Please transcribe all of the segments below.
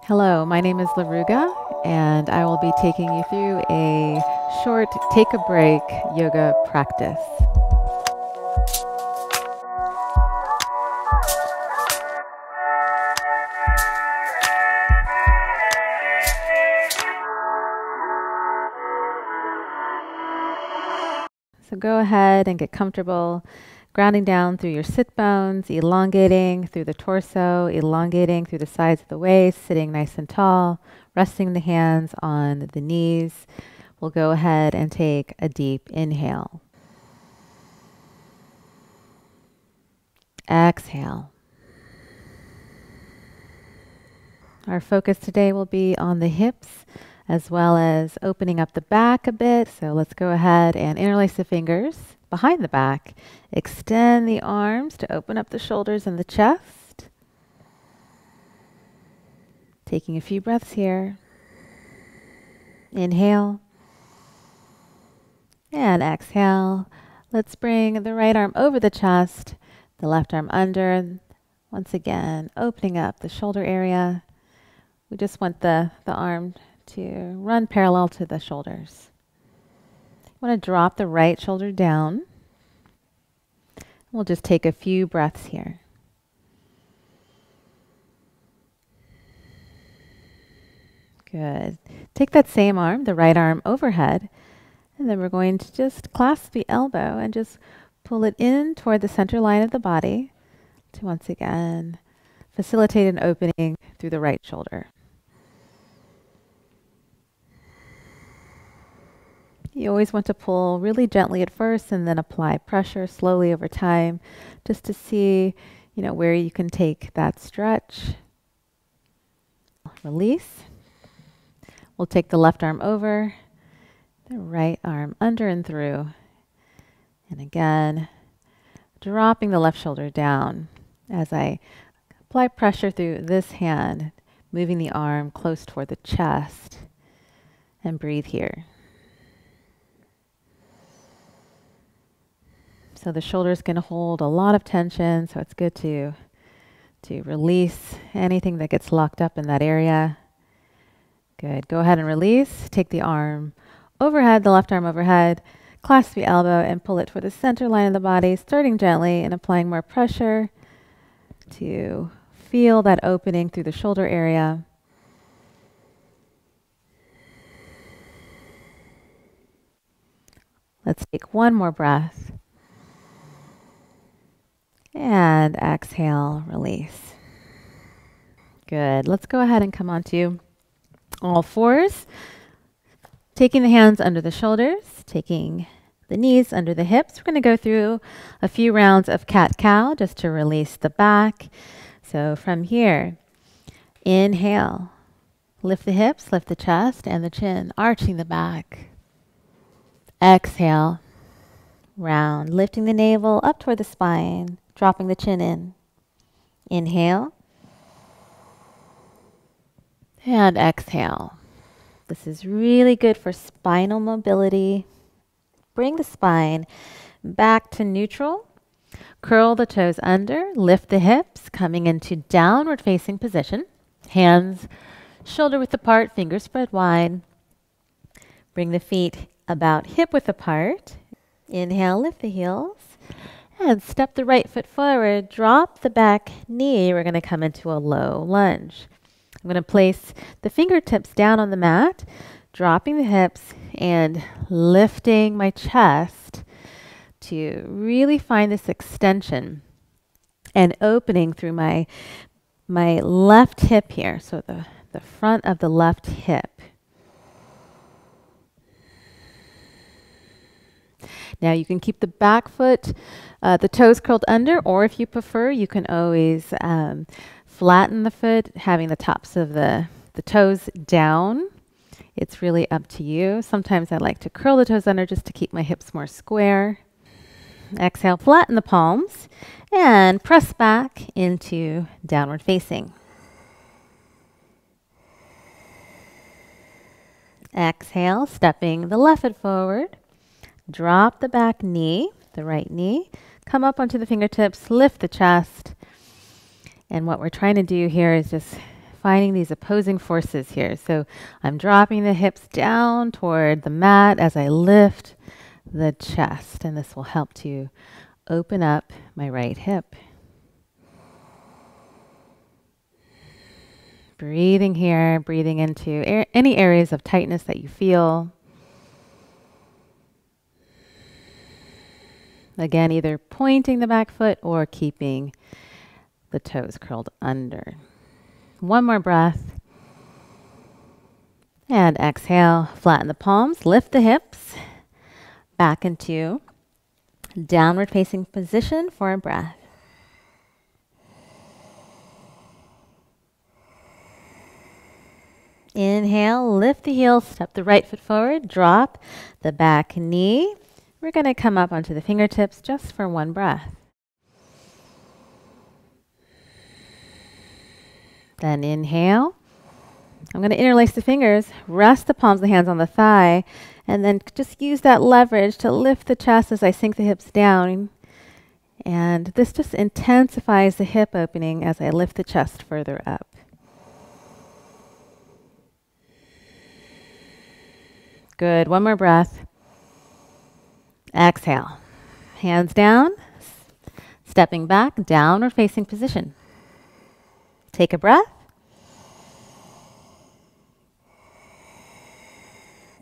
Hello, my name is Laruga, and I will be taking you through a short take a break yoga practice. So go ahead and get comfortable, grounding down through your sit bones, elongating through the torso, elongating through the sides of the waist, sitting nice and tall, resting the hands on the knees. We'll go ahead and take a deep inhale. Exhale. Our focus today will be on the hips as well as opening up the back a bit. So let's go ahead and interlace the fingers behind the back. Extend the arms to open up the shoulders and the chest. Taking a few breaths here. Inhale. And exhale. Let's bring the right arm over the chest, the left arm under. Once again, opening up the shoulder area. We just want the arm to run parallel to the shoulders. You want to drop the right shoulder down. We'll just take a few breaths here. Good. Take that same arm, the right arm overhead, and then we're going to just clasp the elbow and just pull it in toward the center line of the body to once again facilitate an opening through the right shoulder. You always want to pull really gently at first and then apply pressure slowly over time just to see, where you can take that stretch. Release. We'll take the left arm over, the right arm under and through. And again, dropping the left shoulder down as I apply pressure through this hand, moving the arm close toward the chest, and breathe here. So the shoulder is going to hold a lot of tension, so it's good to release anything that gets locked up in that area. Good. Go ahead and release. Take the arm overhead, the left arm overhead, clasp the elbow and pull it toward the center line of the body, starting gently and applying more pressure to feel that opening through the shoulder area. Let's take one more breath. And exhale, release. Good. Let's go ahead and come onto all fours. Taking the hands under the shoulders, taking the knees under the hips. We're going to go through a few rounds of cat-cow just to release the back. So from here, inhale. Lift the hips, lift the chest and the chin, arching the back. Exhale. Round, lifting the navel up toward the spine, dropping the chin in. Inhale. And exhale. This is really good for spinal mobility. Bring the spine back to neutral. Curl the toes under, lift the hips, coming into downward facing position. Hands shoulder width apart, fingers spread wide. Bring the feet about hip width apart. Inhale, lift the heels. And step the right foot forward, drop the back knee. We're going to come into a low lunge. I'm going to place the fingertips down on the mat, dropping the hips and lifting my chest to really find this extension and opening through my left hip here. So the front of the left hip. Now you can keep the back foot, the toes curled under, or if you prefer, you can always flatten the foot, having the tops of the toes down. It's really up to you. Sometimes I like to curl the toes under just to keep my hips more square. Exhale, flatten the palms and press back into downward facing. Exhale, stepping the left foot forward. Drop the back knee, the right knee. Come up onto the fingertips, lift the chest. And what we're trying to do here is just finding these opposing forces here. So I'm dropping the hips down toward the mat as I lift the chest, and this will help to open up my right hip. Breathing here, breathing into any areas of tightness that you feel. Again, either pointing the back foot or keeping the toes curled under. One more breath. And exhale, flatten the palms, lift the hips back into downward facing position for a breath. Inhale, lift the heels, step the right foot forward, drop the back knee. We're going to come up onto the fingertips just for one breath. Then inhale. I'm going to interlace the fingers, rest the palms of the hands on the thigh, and then just use that leverage to lift the chest as I sink the hips down. And this just intensifies the hip opening as I lift the chest further up. Good. One more breath. Exhale. Hands down, stepping back, downward facing position. Take a breath.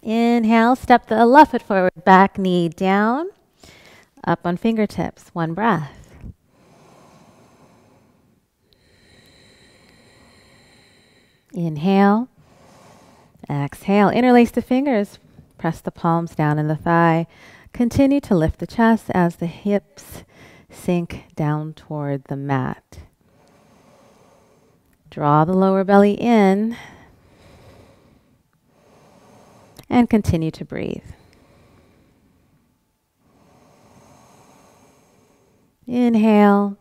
Inhale, step the left foot forward, back knee down, up on fingertips. One breath. Inhale. Exhale. Interlace the fingers. Press the palms down in the thigh. Continue to lift the chest as the hips sink down toward the mat. Draw the lower belly in and continue to breathe. Inhale,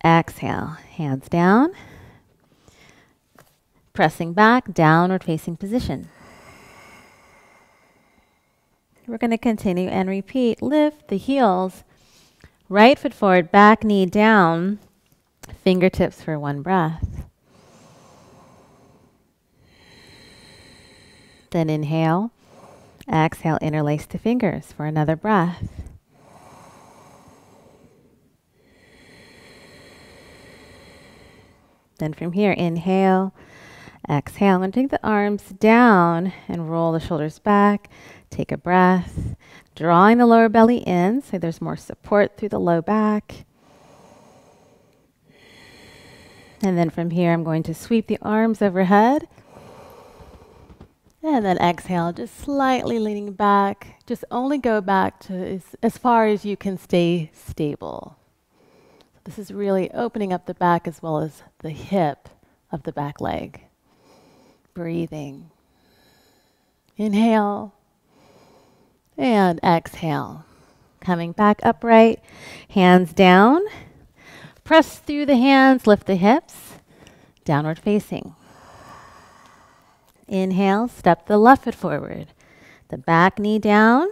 exhale, hands down, pressing back, downward facing position. We're going to continue and repeat. Lift the heels, right foot forward, back knee down, fingertips for one breath. Then inhale, exhale, interlace the fingers for another breath. Then from here, inhale, exhale. I'm going to take the arms down and roll the shoulders back. Take a breath, drawing the lower belly in so there's more support through the low back. And then from here, I'm going to sweep the arms overhead. And then exhale, just slightly leaning back. Just only go back to as far as you can stay stable. This is really opening up the back as well as the hip of the back leg. Breathing. Inhale. And exhale. Coming back upright. Hands down. Press through the hands, lift the hips. Downward facing. Inhale, step the left foot forward. The back knee down.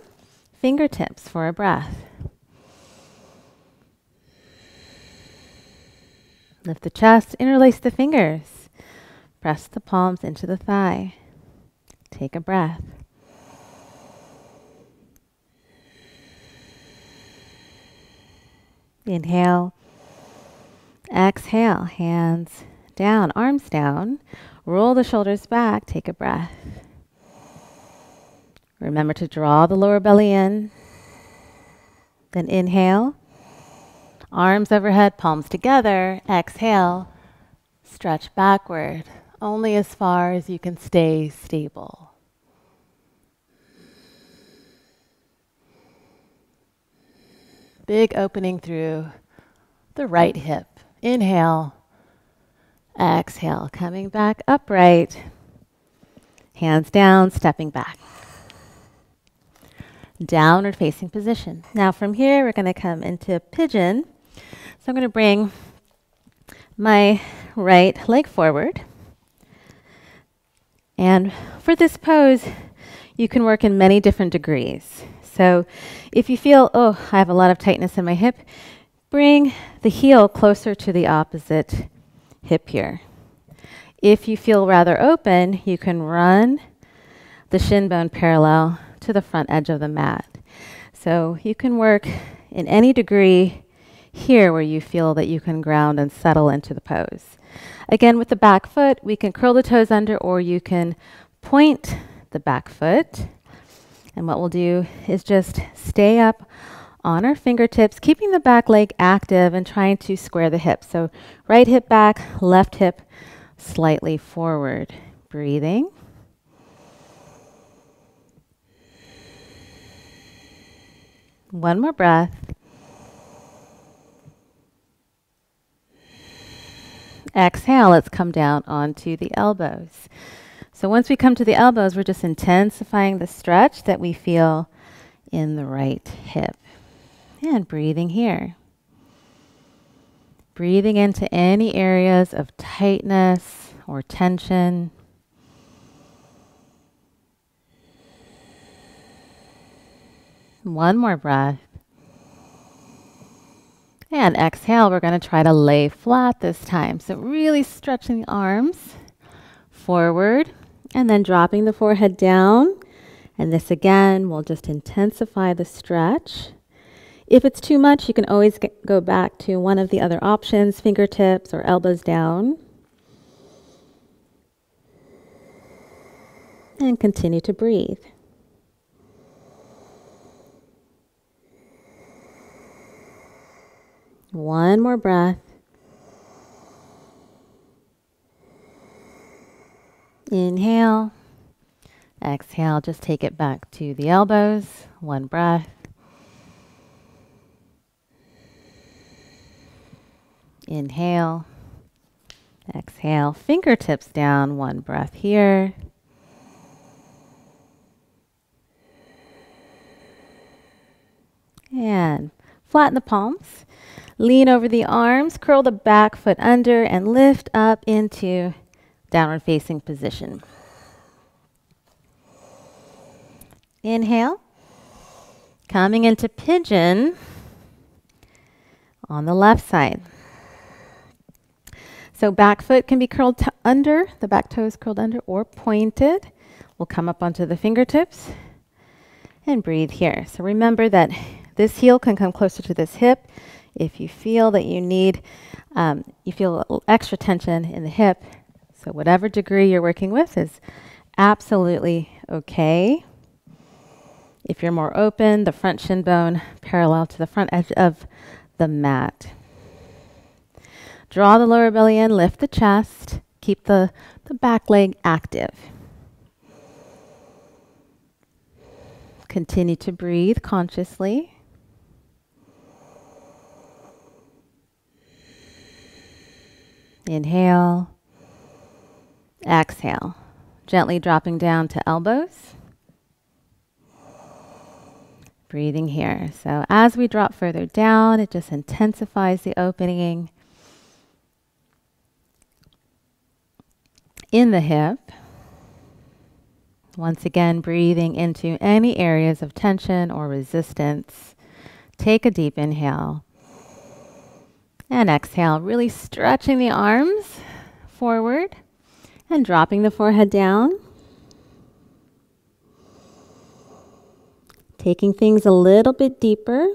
Fingertips for a breath. Lift the chest, interlace the fingers. Press the palms into the thigh. Take a breath. Inhale. Exhale. Hands down, arms down. Roll the shoulders back. Take a breath. Remember to draw the lower belly in. Then inhale. Arms overhead, palms together. Exhale. Stretch backward, only as far as you can stay stable. Big opening through the right hip. Inhale. Exhale, coming back upright. Hands down, stepping back. Downward facing position. Now from here, we're going to come into pigeon. So I'm going to bring my right leg forward. And for this pose, you can work in many different degrees. So if you feel, oh, I have a lot of tightness in my hip, bring the heel closer to the opposite hip here. If you feel rather open, you can run the shin bone parallel to the front edge of the mat. So you can work in any degree here where you feel that you can ground and settle into the pose. Again, with the back foot, we can curl the toes under, or you can point the back foot. And what we'll do is just stay up on our fingertips, keeping the back leg active and trying to square the hips. So right hip back, left hip slightly forward. Breathing. One more breath. Exhale, let's come down onto the elbows. So once we come to the elbows, we're just intensifying the stretch that we feel in the right hip. And breathing here. Breathing into any areas of tightness or tension. One more breath. And exhale, we're going to try to lay flat this time. So really stretching the arms forward and then dropping the forehead down. And this again will just intensify the stretch. If it's too much, you can always go back to one of the other options, fingertips or elbows down. And continue to breathe. One more breath. Inhale. Exhale, just take it back to the elbows. One breath. Inhale. Exhale, fingertips down. One breath here. And flatten the palms. Lean over the arms, curl the back foot under, and lift up into downward facing position. Inhale. Coming into pigeon on the left side. So back foot can be curled under, the back toes curled under or pointed. We'll come up onto the fingertips and breathe here. So remember that this heel can come closer to this hip. If you feel that you need, you feel a little extra tension in the hip, so whatever degree you're working with is absolutely okay. If you're more open, the front shin bone parallel to the front edge of the mat. Draw the lower belly in, lift the chest, keep the back leg active. Continue to breathe consciously. Inhale, exhale, gently dropping down to elbows. Breathing here. So as we drop further down, it just intensifies the opening in the hip. Once again, breathing into any areas of tension or resistance. Take a deep inhale. And exhale, really stretching the arms forward and dropping the forehead down. Taking things a little bit deeper.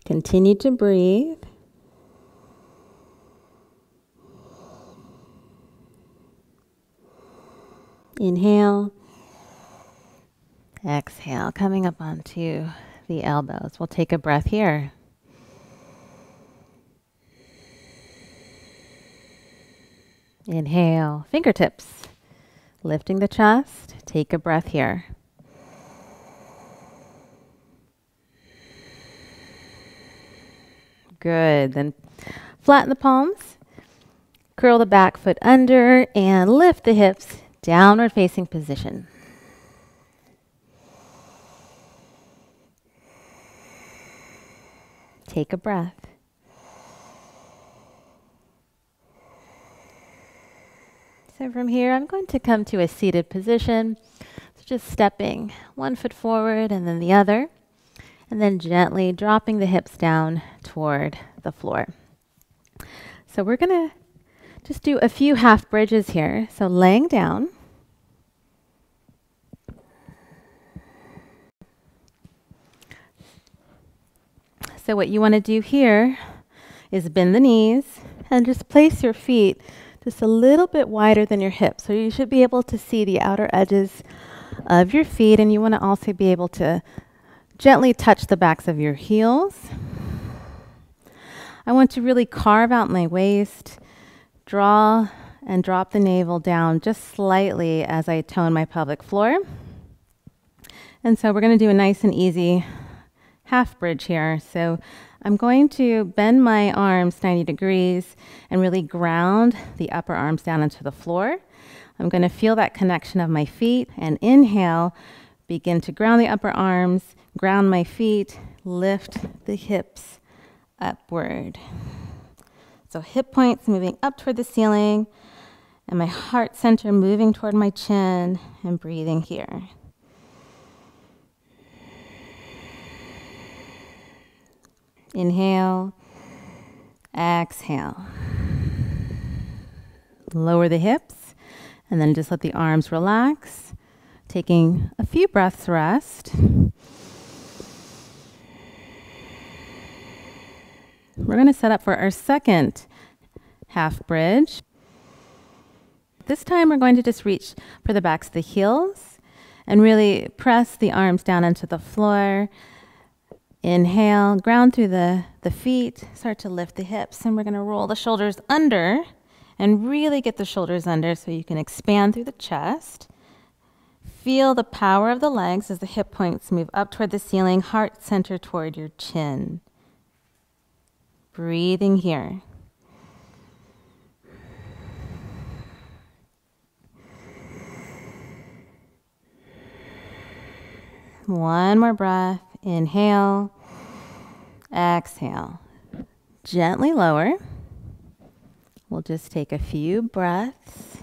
Continue to breathe. Inhale. Exhale, coming up onto the elbows. We'll take a breath here. Inhale, fingertips, lifting the chest. Take a breath here. Good. Then flatten the palms, curl the back foot under, and lift the hips, downward facing position. Take a breath. So from here, I'm going to come to a seated position. So just stepping one foot forward and then the other, and then gently dropping the hips down toward the floor. So we're going to just do a few half bridges here. So laying down. So what you want to do here is bend the knees and just place your feet just a little bit wider than your hips. So you should be able to see the outer edges of your feet, and you want to also be able to gently touch the backs of your heels. I want to really carve out my waist, draw and drop the navel down just slightly as I tone my pelvic floor. And so we're going to do a nice and easy half bridge here. So I'm going to bend my arms 90 degrees and really ground the upper arms down into the floor. I'm going to feel that connection of my feet and inhale, begin to ground the upper arms, ground my feet, lift the hips upward. So hip points moving up toward the ceiling and my heart center moving toward my chin and breathing here. Inhale, exhale. Lower the hips and then just let the arms relax, taking a few breaths rest. We're going to set up for our second half bridge. This time we're going to just reach for the backs of the heels and really press the arms down into the floor. Inhale, ground through the feet, start to lift the hips, and we're going to roll the shoulders under and really get the shoulders under so you can expand through the chest. Feel the power of the legs as the hip points move up toward the ceiling, heart center toward your chin. Breathing here. One more breath. Inhale, exhale. Gently lower. We'll just take a few breaths.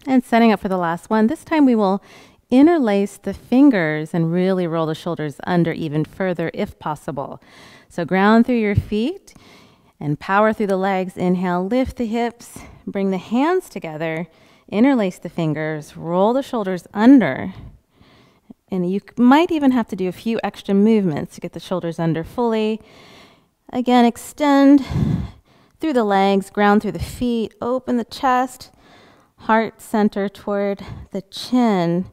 And setting up for the last one. This time we will interlace the fingers and really roll the shoulders under even further if possible. So ground through your feet and power through the legs. Inhale, lift the hips, bring the hands together. Interlace the fingers, roll the shoulders under, and you might even have to do a few extra movements to get the shoulders under fully. Again, extend through the legs, ground through the feet, open the chest, heart center toward the chin,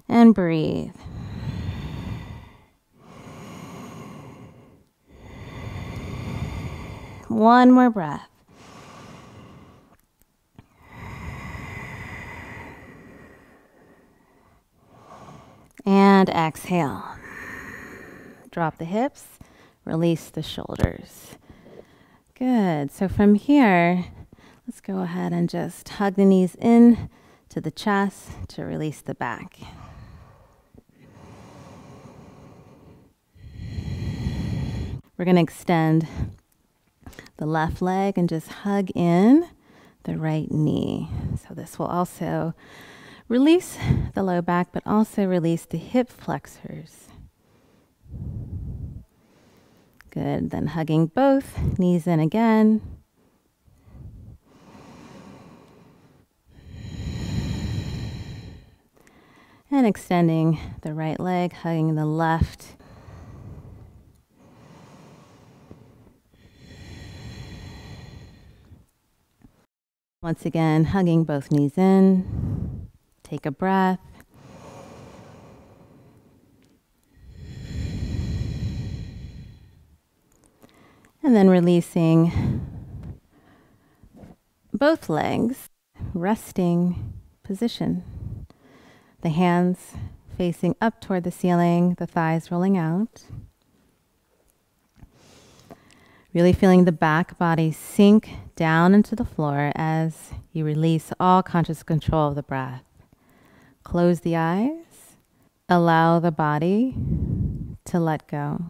and breathe. One more breath. And exhale. Drop the hips, release the shoulders. Good. So from here, let's go ahead and just hug the knees in to the chest to release the back. We're going to extend the left leg and just hug in the right knee. So this will also release the low back, but also release the hip flexors. Good. Then hugging both knees in again. And extending the right leg, hugging the left. Once again, hugging both knees in. Take a breath. And then releasing both legs, resting position. The hands facing up toward the ceiling, the thighs rolling out. Really feeling the back body sink down into the floor as you release all conscious control of the breath. Close the eyes. Allow the body to let go.